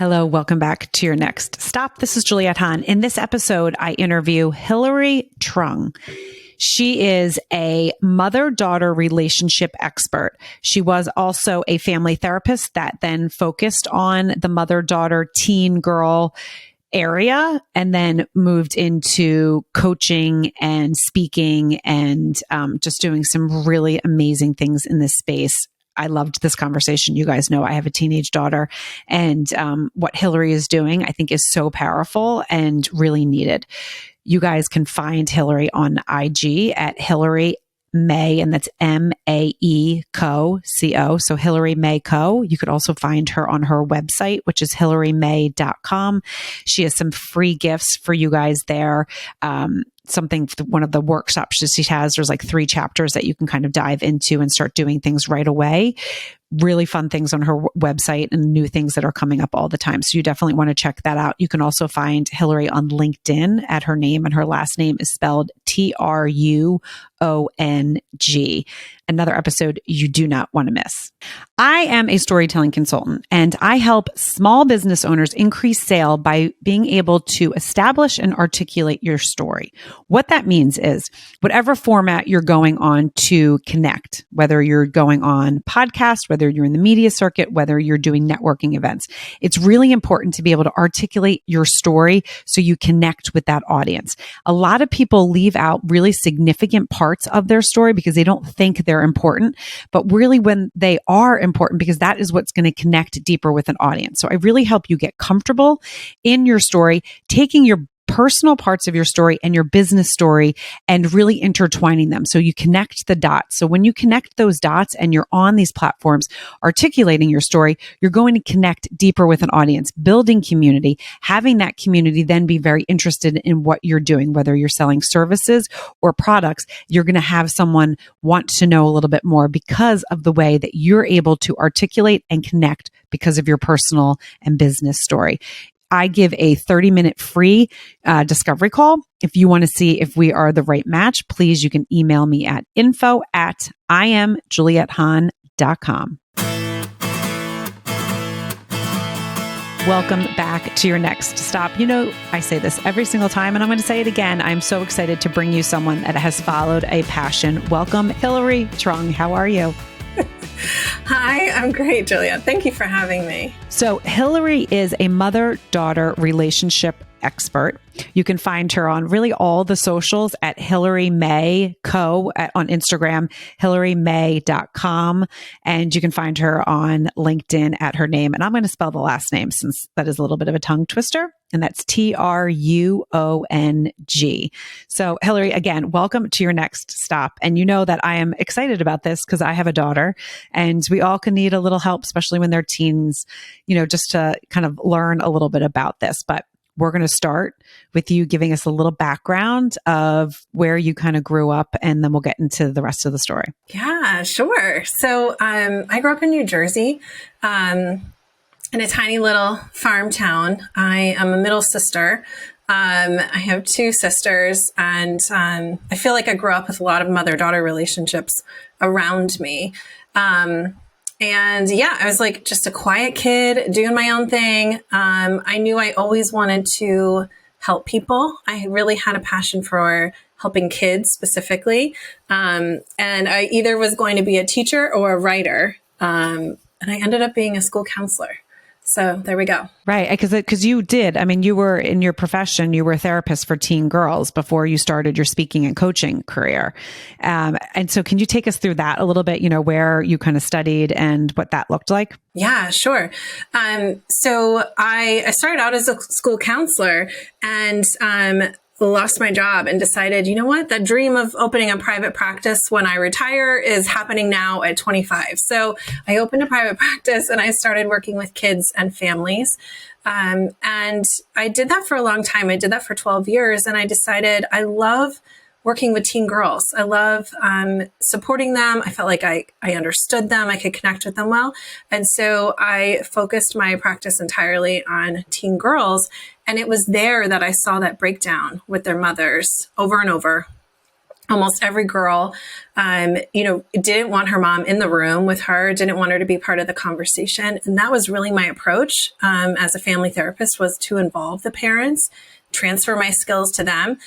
Hello, welcome back to your next stop. This is Juliette Hahn. In this episode, I interview Hilary Truong. She is a mother-daughter relationship expert. She was also a family therapist that then focused on the mother-daughter teen girl area and then moved into coaching and speaking and just doing some really amazing things in this space. I loved this conversation. You guys know I have a teenage daughter, and what Hilary is doing, I think, is so powerful and really needed. You guys can find Hilary on IG at Hilary May, and that's MAE Co. So Hilary May Co. You could also find her on her website, which is hilarymay.com. She has some free gifts for you guys there. One of the workshops she has, there's like 3 chapters that you can kind of dive into and start doing things right away. Really fun things on her website and new things that are coming up all the time. So you definitely want to check that out. You can also find Hilary on LinkedIn at her name, and her last name is spelled Truong. Another episode you do not want to miss. I am a storytelling consultant, and I help small business owners increase sale by being able to establish and articulate your story. What that means is whatever format you're going on to connect, whether you're going on podcast, whether you're in the media circuit, whether you're doing networking events, it's really important to be able to articulate your story so you connect with that audience. A lot of people leave out really significant parts of their story because they don't think they're important, but really when they are important, because that is what's going to connect deeper with an audience. So I really help you get comfortable in your story, taking your personal parts of your story and your business story and really intertwining them so you connect the dots. So when you connect those dots and you're on these platforms articulating your story, you're going to connect deeper with an audience, building community, having that community then be very interested in what you're doing, whether you're selling services or products. You're going to have someone want to know a little bit more because of the way that you're able to articulate and connect because of your personal and business story. I give a 30-minute free discovery call. If you want to see if we are the right match, please, you can email me at info@IamJulietteHahn.com. Welcome back to your next stop. You know, I say this every single time, and I'm going to say it again. I'm so excited to bring you someone that has followed a passion. Welcome, Hilary Truong. How are you? Hi, I'm great, Juliette. Thank you for having me. So Hilary is a mother-daughter relationship expert. You can find her on really all the socials at Hilary May Co. On Instagram, hillarymay.com. And you can find her on LinkedIn at her name. And I'm going to spell the last name since that is a little bit of a tongue twister. And that's Truong. So Hilary, again, welcome to your next stop. And you know that I am excited about this because I have a daughter and we all can need a little help, especially when they're teens, you know, just to kind of learn a little bit about this. But we're going to start with you giving us a little background of where you kind of grew up, and then we'll get into the rest of the story. Yeah, sure. So I grew up in New Jersey, in a tiny little farm town. I am a middle sister. I have 2 sisters, and I feel like I grew up with a lot of mother-daughter relationships around me. And yeah, I was like just a quiet kid doing my own thing. I knew I always wanted to help people. I really had a passion for helping kids specifically. And I either was going to be a teacher or a writer. And I ended up being a school counselor. So there we go. Right. Because you did. I mean, you were in your profession, you were a therapist for teen girls before you started your speaking and coaching career. And so can you take us through that a little bit, you know, where you kind of studied and what that looked like? Yeah, sure. So I started out as a school counselor and lost my job and decided, you know what, the dream of opening a private practice when I retire is happening now at 25. So I opened a private practice and I started working with kids and families. And I did that for a long time. I did that for 12 years. And I decided I love working with teen girls. I love supporting them. I felt like I understood them. I could connect with them well. And so I focused my practice entirely on teen girls. And it was there that I saw that breakdown with their mothers over and over. almost every girl, didn't want her mom in the room with her, didn't want her to be part of the conversation. And that was really my approach as a family therapist, was to involve the parents, transfer my skills to them.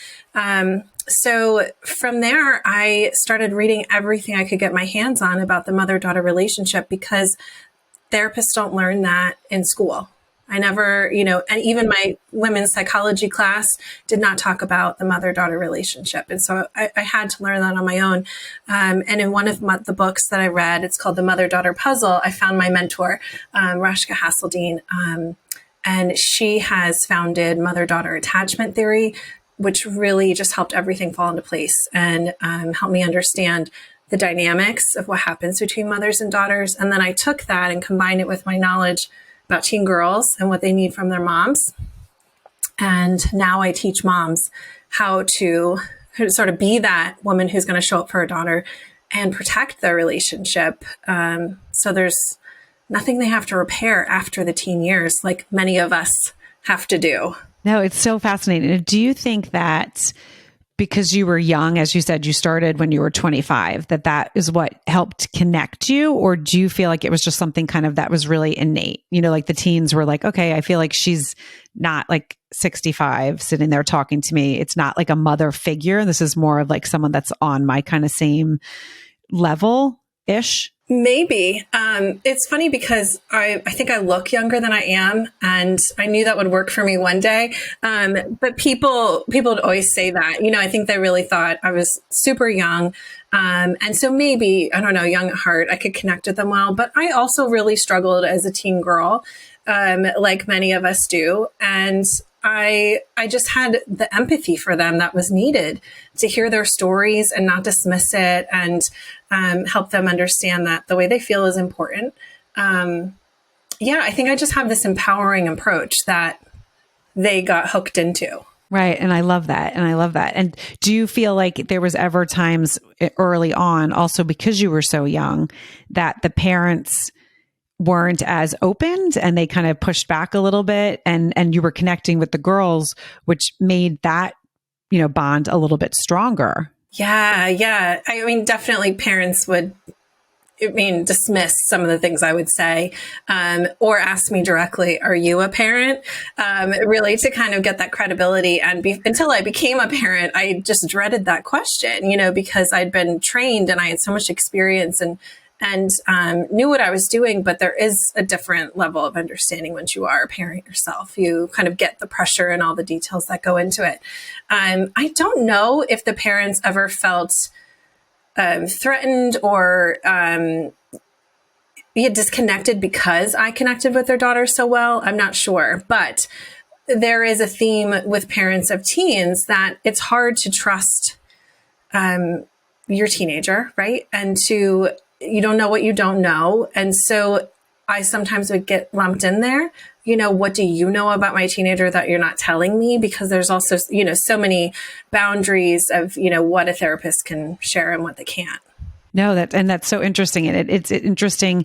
So from there, I started reading everything I could get my hands on about the mother-daughter relationship, because therapists don't learn that in school. I never, and even my women's psychology class did not talk about the mother-daughter relationship. And so I had to learn that on my own. And in one of the books that I read, it's called The Mother-Daughter Puzzle, I found my mentor, Rashka Hasseldine. And she has founded mother-daughter attachment theory, which really just helped everything fall into place and helped me understand the dynamics of what happens between mothers and daughters. And then I took that and combined it with my knowledge about teen girls and what they need from their moms. And now I teach moms how to sort of be that woman who's going to show up for her daughter and protect their relationship. So there's nothing they have to repair after the teen years, like many of us have to do. No, it's so fascinating. Do you think that because you were young, as you said, you started when you were 25, that is what helped connect you? Or do you feel like it was just something kind of that was really innate? Like the teens were like, okay, I feel like she's not like 65 sitting there talking to me. It's not like a mother figure. This is more of like someone that's on my kind of same level-ish. Maybe. It's funny because I think I look younger than I am, and I knew that would work for me one day. But people would always say that, I think they really thought I was super young. And so maybe, I don't know, young at heart, I could connect with them well. But I also really struggled as a teen girl, like many of us do. And I just had the empathy for them that was needed to hear their stories and not dismiss it, and help them understand that the way they feel is important. I think I just have this empowering approach that they got hooked into. Right. And I love that. And do you feel like there was ever times early on, also because you were so young, that the parents weren't as opened and they kind of pushed back a little bit, and you were connecting with the girls, which made that, bond a little bit stronger? Yeah. I mean, definitely parents would, dismiss some of the things I would say, or ask me directly, are you a parent? Really to kind of get that credibility. And until I became a parent, I just dreaded that question, because I'd been trained and I had so much experience and knew what I was doing. But there is a different level of understanding once you are a parent yourself. You kind of get the pressure and all the details that go into it. I don't know if the parents ever felt threatened or disconnected because I connected with their daughter so well. I'm not sure. But there is a theme with parents of teens that it's hard to trust your teenager, right? And you don't know what you don't know. And so I sometimes would get lumped in there. What do you know about my teenager that you're not telling me? Because there's also, so many boundaries of, what a therapist can share and what they can't. No, that's so interesting. And it's interesting.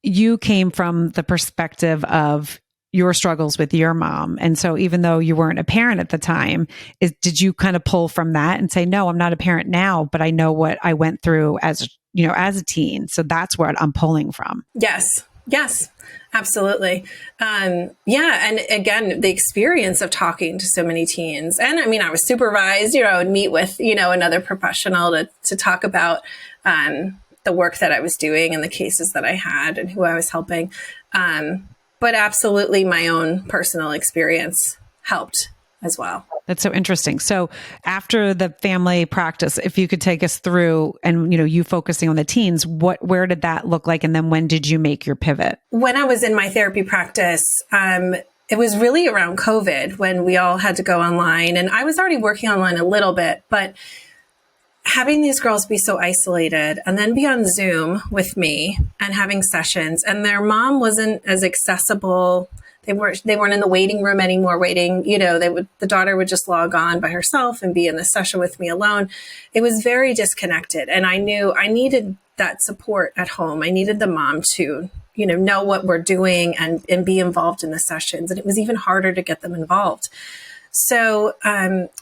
You came from the perspective of your struggles with your mom. And so even though you weren't a parent at the time, did you kind of pull from that and say, no, I'm not a parent now, but I know what I went through as a teen. So that's what I'm pulling from. Yes, absolutely. And again, the experience of talking to so many teens. And I was supervised, I would meet with, another professional to talk about the work that I was doing and the cases that I had and who I was helping. But absolutely my own personal experience helped as well. That's so interesting. So after the family practice, if you could take us through and, you focusing on the teens, where did that look like? And then when did you make your pivot? When I was in my therapy practice, it was really around COVID when we all had to go online, and I was already working online a little bit, but having these girls be so isolated and then be on Zoom with me and having sessions, and their mom wasn't as accessible. They weren't in the waiting room anymore waiting. The daughter would just log on by herself and be in the session with me alone. It was very disconnected. And I knew I needed that support at home. I needed the mom to, know what we're doing and be involved in the sessions. And it was even harder to get them involved. So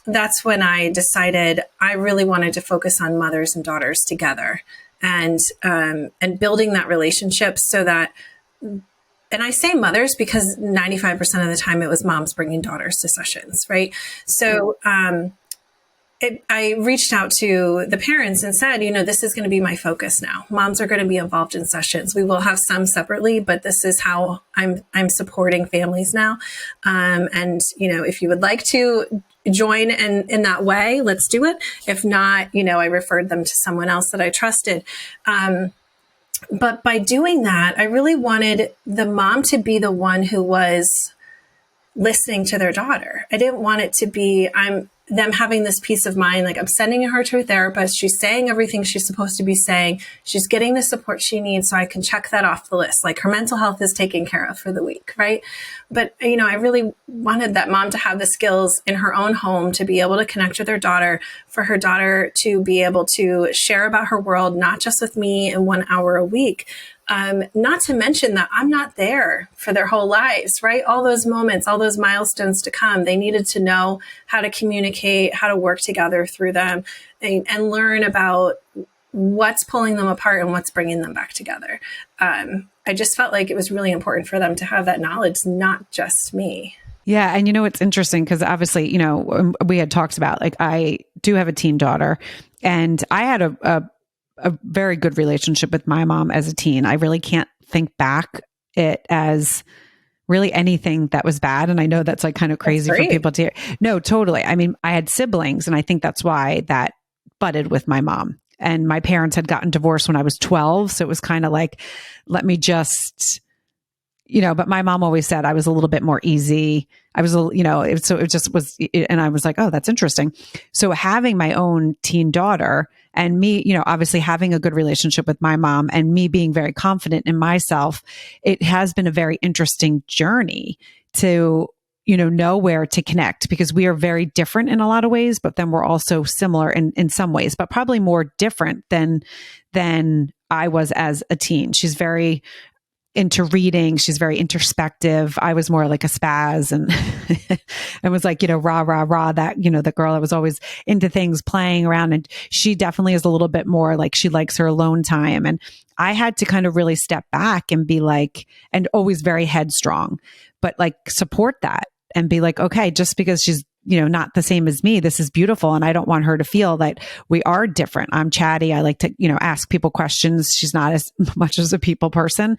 that's when I decided I really wanted to focus on mothers and daughters together, and building that relationship so that, and I say mothers because 95% of the time it was moms bringing daughters to sessions, right? So I reached out to the parents and said, this is going to be my focus now. Moms are going to be involved in sessions. We will have some separately, but this is how I'm supporting families now. And if you would like to join in that way, let's do it. If not, I referred them to someone else that I trusted. But by doing that, I really wanted the mom to be the one who was listening to their daughter. I didn't want it to be, them having this peace of mind, like I'm sending her to a therapist. She's saying everything she's supposed to be saying. She's getting the support she needs, so I can check that off the list. Like her mental health is taken care of for the week, right? But, I really wanted that mom to have the skills in her own home to be able to connect with her daughter, for her daughter to be able to share about her world, not just with me in 1 hour a week. Not to mention that I'm not there for their whole lives, right? All those moments, all those milestones to come, they needed to know how to communicate, how to work together through them, and learn about what's pulling them apart and what's bringing them back together. I just felt like it was really important for them to have that knowledge, not just me. Yeah. And it's interesting because obviously, we had talked about, like, I do have a teen daughter, and I had a very good relationship with my mom as a teen. I really can't think back it as really anything that was bad. And I know that's like kind of crazy for people to hear. No, totally. I mean, I had siblings, and I think that's why that butted with my mom. And my parents had gotten divorced when I was 12. So it was kind of like, let me just, but my mom always said I was a little bit more easy. I was, so it just was, and I was like, oh, that's interesting. So having my own teen daughter, and me, obviously having a good relationship with my mom, and me being very confident in myself, it has been a very interesting journey to, know where to connect, because we are very different in a lot of ways, but then we're also similar in some ways, but probably more different than I was as a teen. She's very into reading. She's very introspective. I was more like a spaz, and and was like, rah, rah, rah, that, the girl that was always into things, playing around. And she definitely is a little bit more like, she likes her alone time. And I had to kind of really step back and be like, and always very headstrong, but like support that and be like, okay, just because she's, not the same as me, this is beautiful. And I don't want her to feel that we are different. I'm chatty. I like to, ask people questions. She's not as much as a people person.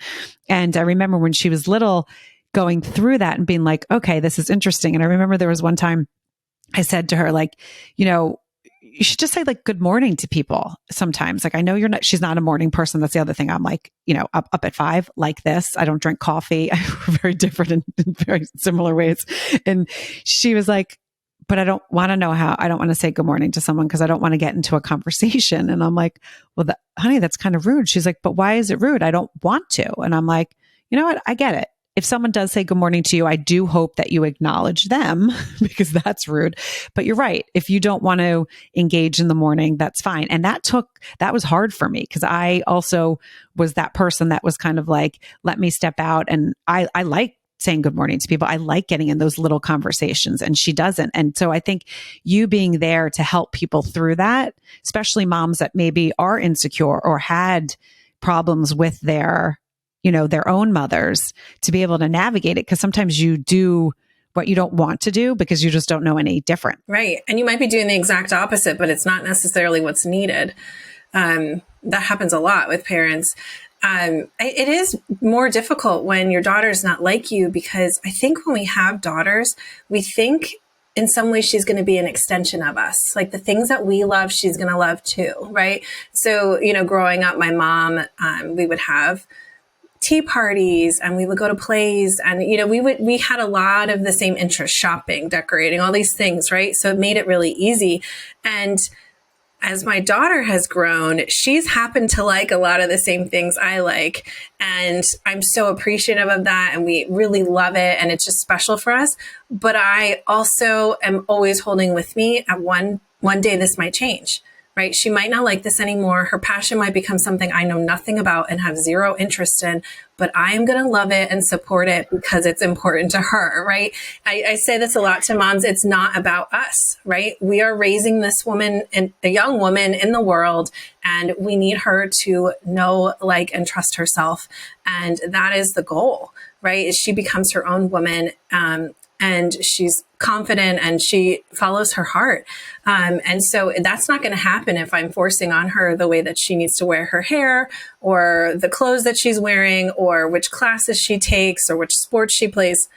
And I remember when she was little, going through that and being like, okay, this is interesting. And I remember there was one time I said to her, like, you should just say like good morning to people sometimes. Like, I know she's not a morning person. That's the other thing. I'm like, up at 5 like this. I don't drink coffee. We're very different in very similar ways. And she was like, but I don't want to say good morning to someone because I don't want to get into a conversation. And I'm like, well, honey, that's kind of rude. She's like, but why is it rude? I don't want to. And I'm like, you know what? I get it. If someone does say good morning to you, I do hope that you acknowledge them because that's rude. But you're right. If you don't want to engage in the morning, that's fine. And that was hard for me because I also was that person that was kind of like, let me step out. And I like saying good morning to people. I like getting in those little conversations, and she doesn't. And so I think you being there to help people through that, especially moms that maybe are insecure or had problems with their own mothers, to be able to navigate it. Because sometimes you do what you don't want to do because you just don't know any different. Right. And you might be doing the exact opposite, but it's not necessarily what's needed. That happens a lot with parents. It is more difficult when your daughter's not like you, because I think when we have daughters, we think in some ways she's going to be an extension of us. Like the things that we love, she's going to love too. Right. So, growing up, my mom, we would have tea parties and we would go to plays, and, we had a lot of the same interests: shopping, decorating, all these things. Right. So it made it really easy. And as my daughter has grown, she's happened to like a lot of the same things I like. And I'm so appreciative of that. And we really love it. And it's just special for us. But I also am always holding with me at one day this might change, right? She might not like this anymore. Her passion might become something I know nothing about and have zero interest in, but I am going to love it and support it because it's important to her, right? I say this a lot to moms. It's not about us, right? We are raising this woman, and a young woman in the world, and we need her to know, like, and trust herself. And that is the goal, right? Is she becomes her own woman, and she's confident and she follows her heart. And so that's not going to happen if I'm forcing on her the way that she needs to wear her hair, or the clothes that she's wearing, or which classes she takes, or which sports she plays.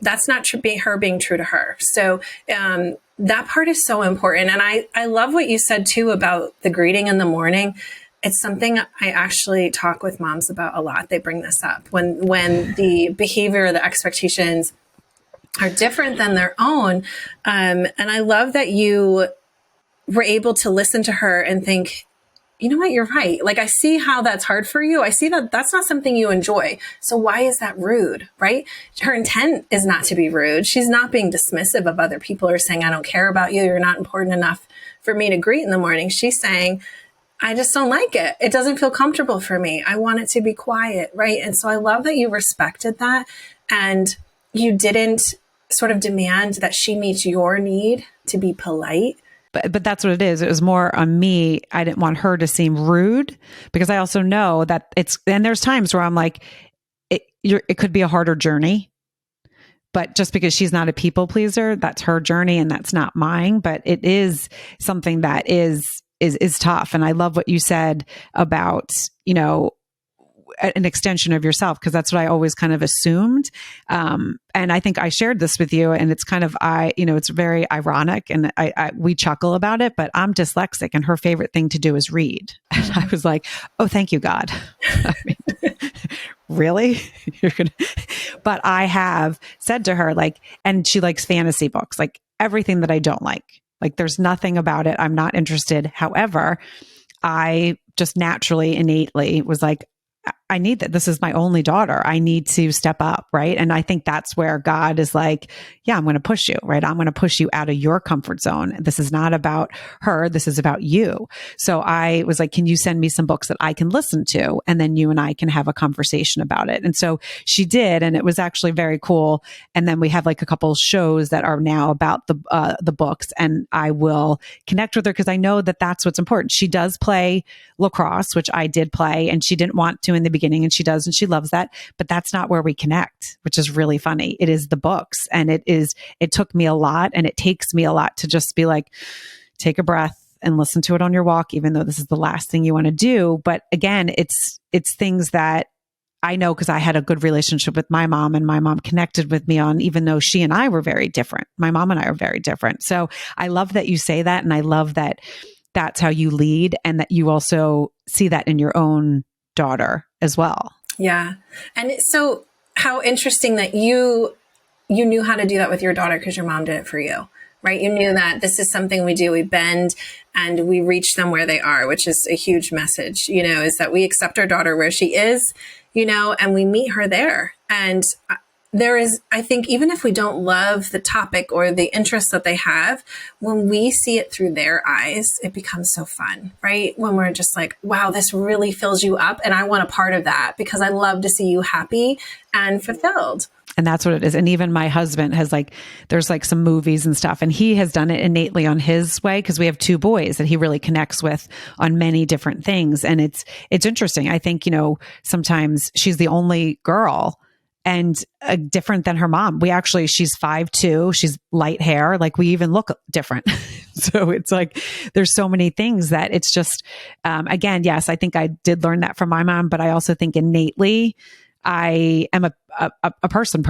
That's not her being true to her. So that part is so important. And I love what you said too about the greeting in the morning. It's something I actually talk with moms about a lot. They bring this up when the behavior, the expectations are different than their own. And I love that you were able to listen to her and think, you know what, you're right. Like, I see how that's hard for you. I see that that's not something you enjoy. So why is that rude, right? Her intent is not to be rude. She's not being dismissive of other people or saying, I don't care about you. You're not important enough for me to greet in the morning. She's saying, I just don't like it. It doesn't feel comfortable for me. I want it to be quiet, right? And so I love that you respected that, and you didn't sort of demand that she meets your need to be polite. But that's what it is. It was more on me. I didn't want her to seem rude, because I also know that and there's times where I'm like, it could be a harder journey, but just because she's not a people pleaser, that's her journey and that's not mine. But it is something that is tough. And I love what you said about, an extension of yourself, because that's what I always kind of assumed. And I think I shared this with you, and it's kind of, it's very ironic, and we chuckle about it, but I'm dyslexic and her favorite thing to do is read. And I was like, oh, thank you, God. I mean, really? But I have said to her, like, and she likes fantasy books, like everything that I don't like there's nothing about it I'm not interested. However, I just naturally, innately was like, I need that. This is my only daughter. I need to step up. Right. And I think that's where God is like, yeah, I'm going to push you, right? I'm going to push you out of your comfort zone. This is not about her. This is about you. So I was like, can you send me some books that I can listen to? And then you and I can have a conversation about it. And so she did. And it was actually very cool. And then we have like a couple shows that are now about the books, and I will connect with her because I know that that's what's important. She does play lacrosse, which I did play, and she didn't want to in the beginning, and she does, and she loves that, but that's not where we connect, which is really funny. It is the books, and it took me a lot, and it takes me a lot to just be like, take a breath and listen to it on your walk, even though this is the last thing you want to do. But again, it's things that I know because I had a good relationship with my mom, and my mom connected with me on, even though she and I were very different. My mom and I are very different. So I love that you say that. And I love that that's how you lead, and that you also see that in your own daughter as well. Yeah. And so how interesting that you knew how to do that with your daughter because your mom did it for you, right? You knew that this is something we do. We bend and we reach them where they are, which is a huge message, is that we accept our daughter where she is, and we meet her there. And there is, I think, even if we don't love the topic or the interest that they have, when we see it through their eyes, it becomes so fun, right? When we're just like, wow, this really fills you up. And I want a part of that because I love to see you happy and fulfilled. And that's what it is. And even my husband has there's some movies and stuff, and he has done it innately on his way, because we have two boys that he really connects with on many different things. And it's interesting. I think, sometimes she's the only girl, and different than her mom. She's 5'2", she's light hair. We even look different. So it's there's so many things that it's just, again, yes, I think I did learn that from my mom, but I also think innately I am a person,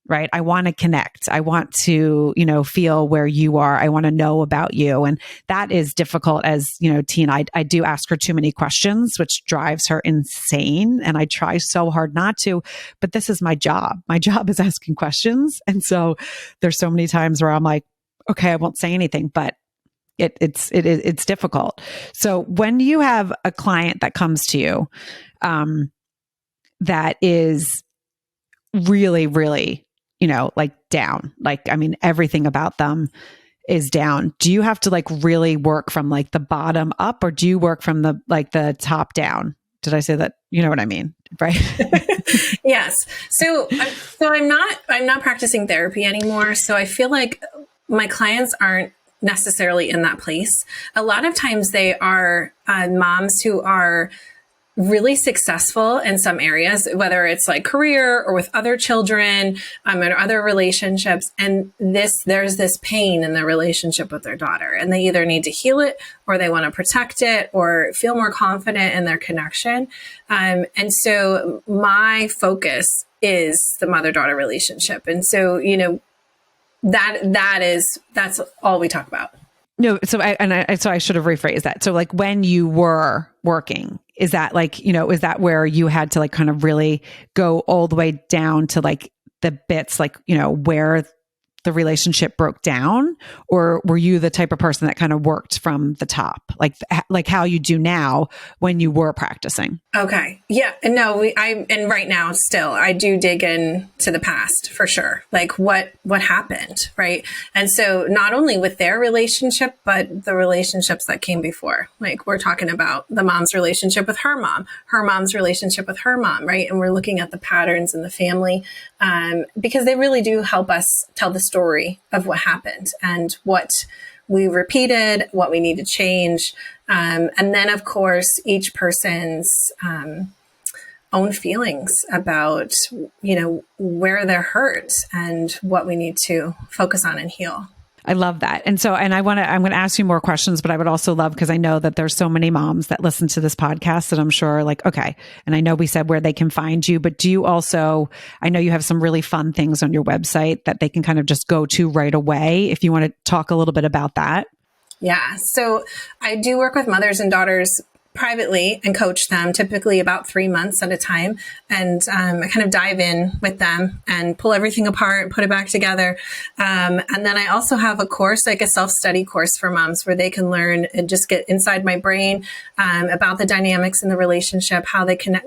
right? I want to connect. I want to, feel where you are. I want to know about you. And that is difficult as, teen. I do ask her too many questions, which drives her insane. And I try so hard not to, but this is my job. My job is asking questions. And so there's so many times where I'm like, okay, I won't say anything, but it's difficult. So when you have a client that comes to you, that is really, really, down, everything about them is down, do you have to like really work from like the bottom up, or do you work from the top down? Did I say that? You know what I mean, right? Yes. So I'm not practicing therapy anymore. So I feel like my clients aren't necessarily in that place. A lot of times they are moms who are really successful in some areas, whether it's like career or with other children, or other relationships. And there's this pain in the relationship with their daughter, and they either need to heal it, or they want to protect it, or feel more confident in their connection. And so my focus is the mother-daughter relationship. And so, that's all we talk about. No, so I should have rephrased that. So like when you were working, is that like, is that where you had to like kind of really go all the way down to like the bits, like, where the relationship broke down? Or were you the type of person that kind of worked from the top, like how you do now when you were practicing? Okay. Yeah. No, and right now still, I do dig into the past for sure. Like what happened. Right. And so not only with their relationship, but the relationships that came before, like we're talking about the mom's relationship with her mom's relationship with her mom. Right. And we're looking at the patterns in the family, because they really do help us tell the story of what happened and what we repeated, what we need to change. And then, of course, each person's own feelings about, where they're hurt and what we need to focus on and heal. I love that. And so, I'm going to ask you more questions, but I would also love, because I know that there's so many moms that listen to this podcast that I'm sure like, okay. And I know we said where they can find you, but do you also, I know you have some really fun things on your website that they can kind of just go to right away. If you want to talk a little bit about that. Yeah. So I do work with mothers and daughters privately and coach them typically about 3 months at a time. And I kind of dive in with them and pull everything apart, put it back together. And then I also have a course, like a self-study course for moms, where they can learn and just get inside my brain about the dynamics in the relationship, how they can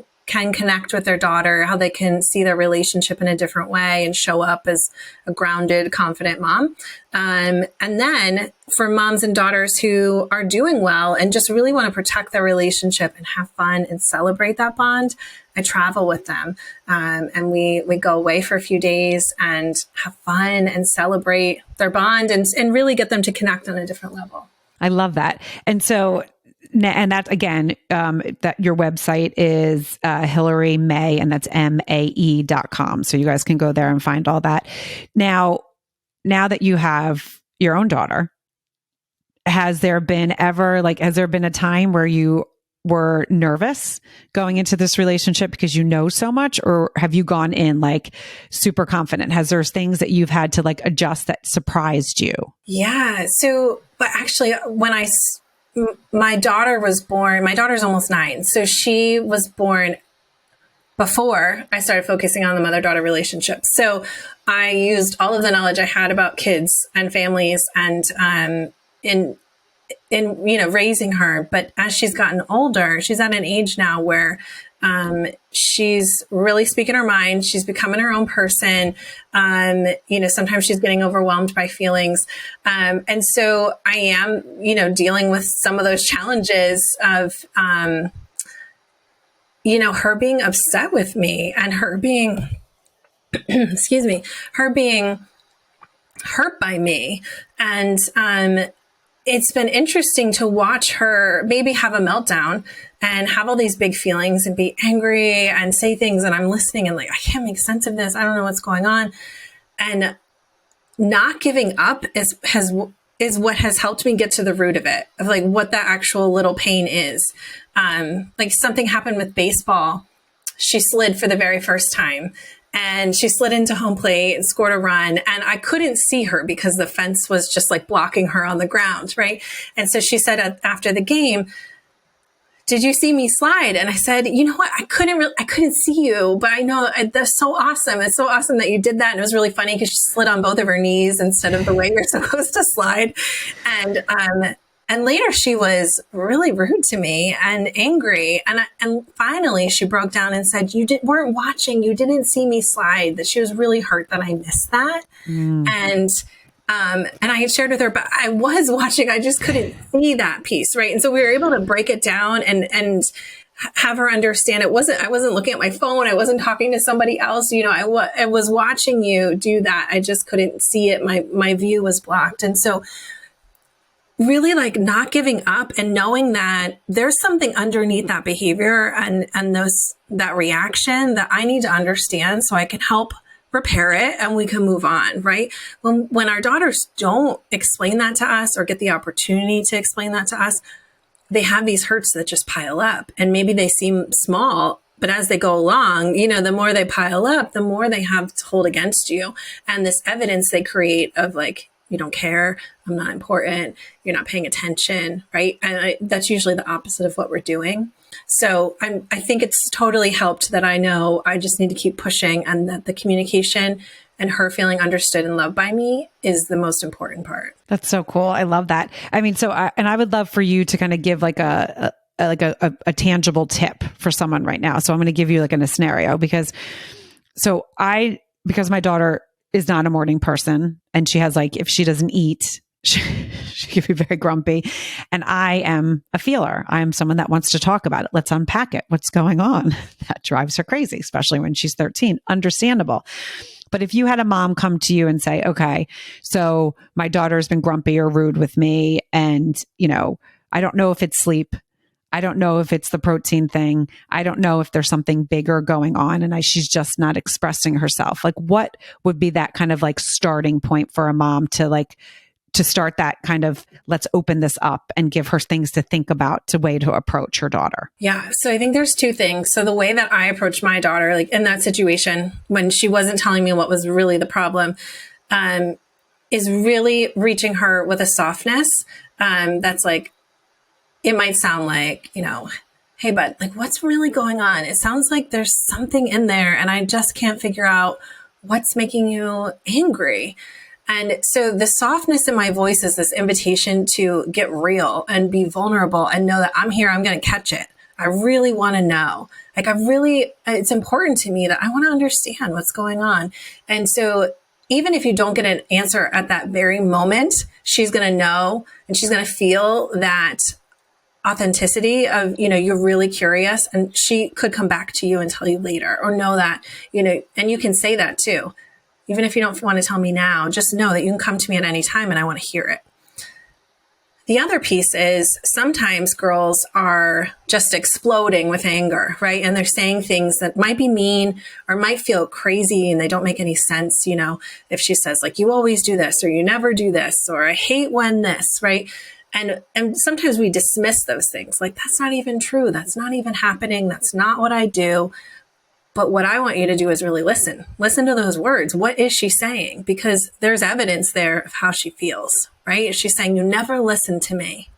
connect with their daughter, how they can see their relationship in a different way and show up as a grounded, confident mom. And then for moms and daughters who are doing well and just really want to protect their relationship and have fun and celebrate that bond, I travel with them. And we go away for a few days and have fun and celebrate their bond and really get them to connect on a different level. I love that. And so, and that's again, that your website is Hilary May, and that's MAE.com. So you guys can go there and find all that. Now that you have your own daughter, has there been a time where you were nervous going into this relationship because you know so much, or have you gone in like super confident? Has there things that you've had to like adjust that surprised you? Yeah. So, but actually when my daughter was born, my daughter's almost 9. So she was born before I started focusing on the mother-daughter relationship. So I used all of the knowledge I had about kids and families and in raising her. But as she's gotten older, she's at an age now where she's really speaking her mind. She's becoming her own person. Sometimes she's getting overwhelmed by feelings. And so I am, dealing with some of those challenges of, her being upset with me and her being, her being hurt by me. And, it's been interesting to watch her maybe have a meltdown and have all these big feelings and be angry and say things. And I'm listening and like, I can't make sense of this. I don't know what's going on. And not giving up is what has helped me get to the root of it, of like what that actual little pain is. Like something happened with baseball. She slid for the very first time. And she slid into home plate and scored a run. And I couldn't see her because the fence was just like blocking her on the ground. Right. And so she said after the game, "Did you see me slide?" And I said, "You know what? I couldn't see you, but I know that's so awesome. It's so awesome that you did that." And it was really funny because she slid on both of her knees instead of the way you're supposed to slide. And later she was really rude to me and angry. And finally she broke down and said, "You weren't watching. You didn't see me slide." That she was really hurt that I missed that. And And I had shared with her, but I was watching, I just couldn't see that piece. Right. And so we were able to break it down and have her understand I wasn't looking at my phone. I wasn't talking to somebody else. I was watching you do that. I just couldn't see it. My view was blocked. And so really like not giving up and knowing that there's something underneath that behavior and that reaction that I need to understand so I can help repair it and we can move on, right? When our daughters don't explain that to us or get the opportunity to explain that to us, they have these hurts that just pile up and maybe they seem small, but as they go along, the more they pile up, the more they have to hold against you. And this evidence they create of like, you don't care, I'm not important, you're not paying attention, right? And that's usually the opposite of what we're doing. So I think it's totally helped that I know I just need to keep pushing and that the communication and her feeling understood and loved by me is the most important part. That's so cool. I love that. I mean, and I would love for you to kind of give like a tangible tip for someone right now. So I'm going to give you like in a scenario because my daughter is not a morning person and she has like, if she doesn't eat, she can be very grumpy. And I am a feeler. I am someone that wants to talk about it. Let's unpack it. What's going on? That drives her crazy, especially when she's 13. Understandable. But if you had a mom come to you and say, okay, so my daughter's been grumpy or rude with me and, I don't know if it's sleep. I don't know if it's the protein thing. I don't know if there's something bigger going on and she's just not expressing herself. Like what would be that kind of like starting point for a mom to start that kind of, let's open this up and give her things to think about to way to approach her daughter? Yeah. So I think there's two things. So the way that I approached my daughter, like in that situation, when she wasn't telling me what was really the problem, is really reaching her with a softness. That's like, it might sound like, hey, bud, like what's really going on? It sounds like there's something in there and I just can't figure out what's making you angry. And so the softness in my voice is this invitation to get real and be vulnerable and know that I'm here, I'm going to catch it. I really want to know. Like it's important to me that I want to understand what's going on. And so even if you don't get an answer at that very moment, she's going to know and she's going to feel that authenticity of, you're really curious and she could come back to you and tell you later or know that, and you can say that too. Even if you don't want to tell me now, just know that you can come to me at any time and I want to hear it. The other piece is sometimes girls are just exploding with anger, right? And they're saying things that might be mean or might feel crazy and they don't make any sense. If she says like, you always do this or you never do this, or I hate when this, right? And sometimes we dismiss those things like, that's not even true. That's not even happening. That's not what I do. But what I want you to do is really listen to those words. What is she saying? Because there's evidence there of how she feels, right? She's saying, you never listen to me.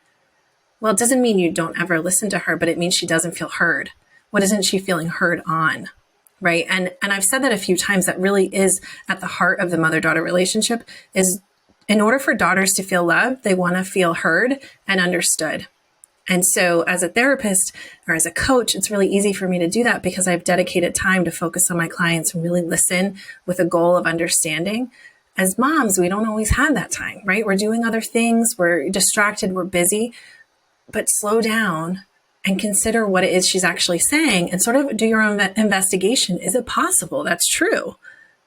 Well, it doesn't mean you don't ever listen to her, but it means she doesn't feel heard. What isn't she feeling heard on? Right. And I've said that a few times, that really is at the heart of the mother-daughter relationship is, in order for daughters to feel loved, they want to feel heard and understood. And so as a therapist or as a coach, it's really easy for me to do that because I've dedicated time to focus on my clients and really listen with a goal of understanding. As moms, we don't always have that time, right? We're doing other things. We're distracted. We're busy. But slow down and consider what it is she's actually saying and sort of do your own investigation. Is it possible that's true,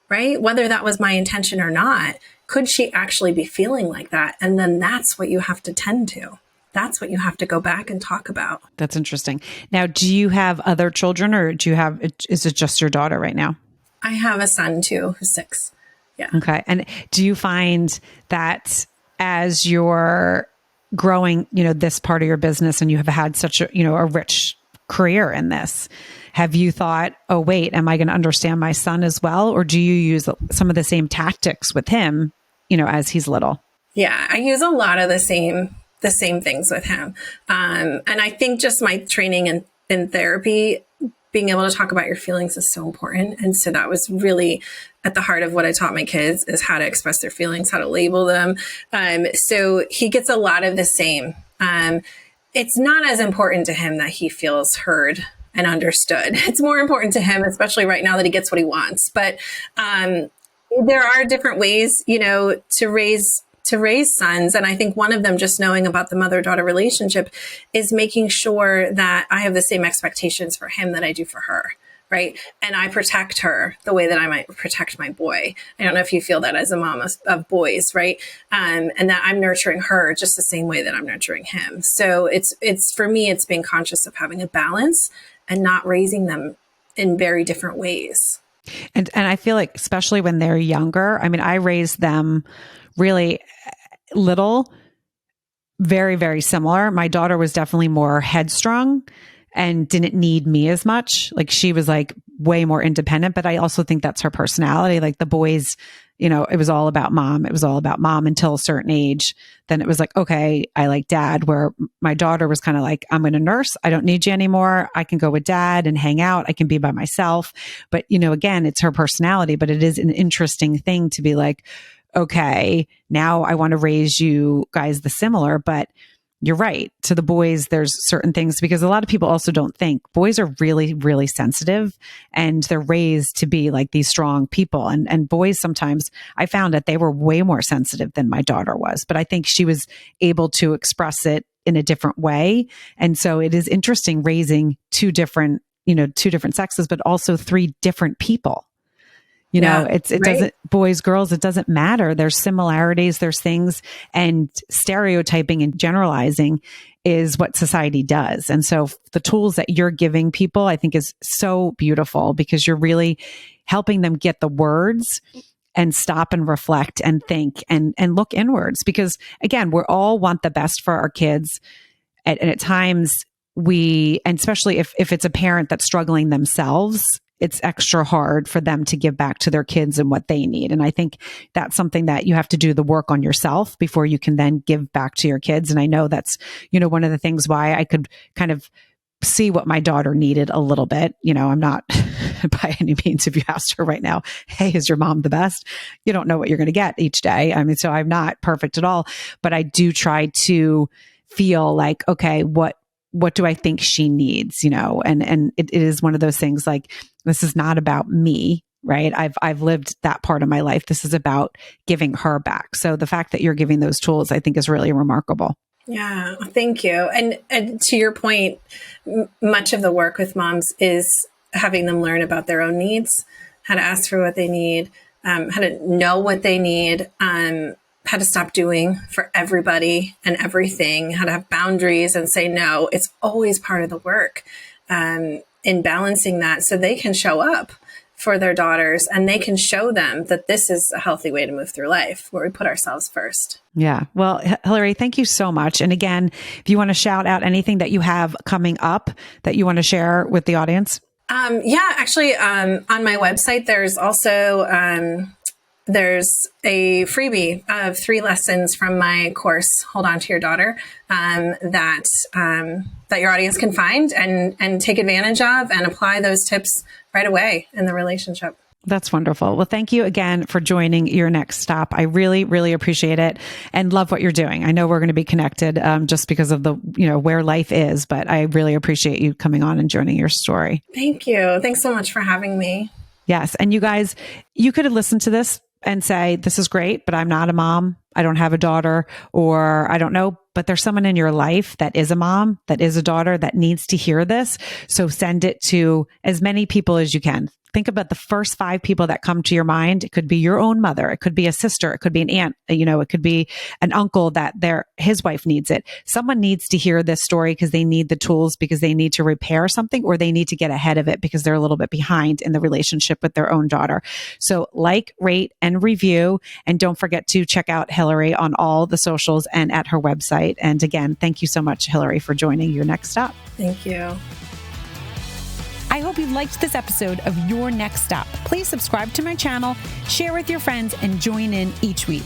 right? Whether that was my intention or not, could she actually be feeling like that? And then that's what you have to tend to. That's what you have to go back and talk about. That's interesting. Now, do you have other children or is it just your daughter right now? I have a son too, who's 6. Yeah. Okay. And do you find that as you're growing, this part of your business and you have had such a rich career in this, have you thought, oh, wait, am I going to understand my son as well? Or do you use some of the same tactics with him, as he's little? Yeah, I use a lot of the same things with him. And I think just my training in therapy, being able to talk about your feelings is so important. And so that was really at the heart of what I taught my kids, is how to express their feelings, how to label them. So he gets a lot of the same. It's not as important to him that he feels heard and understood. It's more important to him, especially right now, that he gets what he wants. But there are different ways, to raise sons. And I think one of them, just knowing about the mother-daughter relationship, is making sure that I have the same expectations for him that I do for her. Right. And I protect her the way that I might protect my boy. I don't know if you feel that as a mom of boys. Right. And that I'm nurturing her just the same way that I'm nurturing him. So it's for me, it's being conscious of having a balance and not raising them in very different ways. And I feel like, especially when they're younger, I mean, I raised them really little, very, very similar. My daughter was definitely more headstrong and didn't need me as much. Like, she was like way more independent, but I also think that's her personality. Like, the boys, it was all about mom. It was all about mom until a certain age. Then it was like, okay, I like dad, where my daughter was kind of like, I'm going to nurse. I don't need you anymore. I can go with dad and hang out. I can be by myself. But, again, it's her personality, but it is an interesting thing to be like, okay, now I want to raise you guys the similar, but you're right. To the boys, there's certain things, because a lot of people also don't think boys are really, really sensitive, and they're raised to be like these strong people. And boys, sometimes I found that they were way more sensitive than my daughter was, but I think she was able to express it in a different way. And so it is interesting raising two different sexes, but also three different people. It right? Doesn't, boys, girls, it doesn't matter. There's similarities, there's things, and stereotyping and generalizing is what society does. And so the tools that you're giving people, I think, is so beautiful, because you're really helping them get the words and stop and reflect and think and look inwards. Because again, we all want the best for our kids. And at times and especially if it's a parent that's struggling themselves, it's extra hard for them to give back to their kids and what they need. And I think that's something that you have to do the work on yourself before you can then give back to your kids. And I know that's, one of the things why I could kind of see what my daughter needed a little bit. I'm not by any means, if you asked her right now, hey, is your mom the best? You don't know what you're going to get each day. I mean, so I'm not perfect at all, but I do try to feel like, okay, what do I think she needs, and it is one of those things, like, this is not about me, right? I've lived that part of my life. This is about giving her back. So the fact that you're giving those tools, I think, is really remarkable. Yeah, thank you. And to your point, much of the work with moms is having them learn about their own needs, how to ask for what they need, how to know what they need, how to stop doing for everybody and everything, how to have boundaries and say no. It's always part of the work in balancing that, so they can show up for their daughters and they can show them that this is a healthy way to move through life, where we put ourselves first. Yeah. Well, Hilary, thank you so much. And again, if you want to shout out anything that you have coming up that you want to share with the audience. Actually, on my website, there's also, there's a freebie of 3 lessons from my course, Hold On to Your Daughter, that your audience can find and take advantage of and apply those tips right away in the relationship. That's wonderful. Well, thank you again for joining Your Next Stop. I really, really appreciate it and love what you're doing. I know we're going to be connected just because of the, where life is, but I really appreciate you coming on and joining your story. Thank you. Thanks so much for having me. Yes. And you guys, you could have listened to this and say, this is great, but I'm not a mom. I don't have a daughter, or I don't know, but there's someone in your life that is a mom, that is a daughter, that needs to hear this. So send it to as many people as you can. Think about the first 5 people that come to your mind. It could be your own mother. It could be a sister. It could be an aunt. It could be an uncle that his wife needs it. Someone needs to hear this story because they need the tools, because they need to repair something, or they need to get ahead of it because they're a little bit behind in the relationship with their own daughter. So like, rate, and review. And don't forget to check out Hilary on all the socials and at her website. And again, thank you so much, Hilary, for joining Your Next Stop. Thank you. I hope you liked this episode of Your Next Stop. Please subscribe to my channel, share with your friends, and join in each week.